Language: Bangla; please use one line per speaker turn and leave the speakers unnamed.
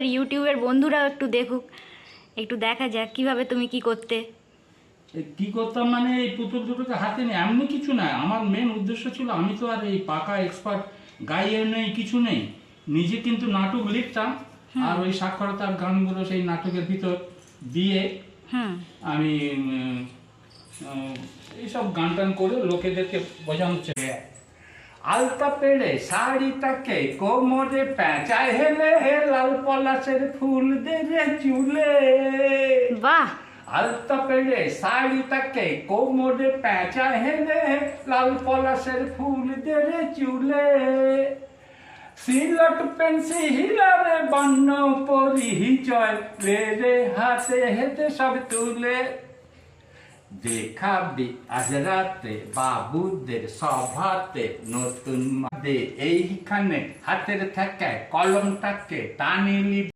ইউটিউবের বন্ধুরাও একটু দেখুক, একটু দেখা যাক কিভাবে তুমি কি করতে।
কি করতাম মানে এই পুতুল দুটোকে হাতে নিয়ে এমনি কিছু না, আমার মেন উদ্দেশ্য ছিল, আমি তো আর এই পাকা এক্সপার্ট গাইয়ে নেই, কিছু নেই, নিজে কিন্তু নাটক লিখতাম আর ওই সাক্ষরতার গানগুলো সেই নাটকের ভিতর দিয়ে আমি এইসব গান টান করে লোকেদেরকে বোঝানো চাই। আলতা পেড়ে শাড়িটাকে কোমরে পেঁচায় হেলে হে লাল পলাশের ফুল দে রে চুলে।
বাহ।
আলতা পেড়ে শাড়িটাকে কোমরে পেঁচায় হেলে হে লাল পলাশের ফুল দে রে চুলে। সিলট পেন্সি হিলারে বন্য পরিচয় রে রে হাতে হেতে সব তুলে। দেখাবি আজ রাতে বাবুদের সভাতে নতুন মাদে এইখানে হাতের থেকে কলমটাকে টানিলি।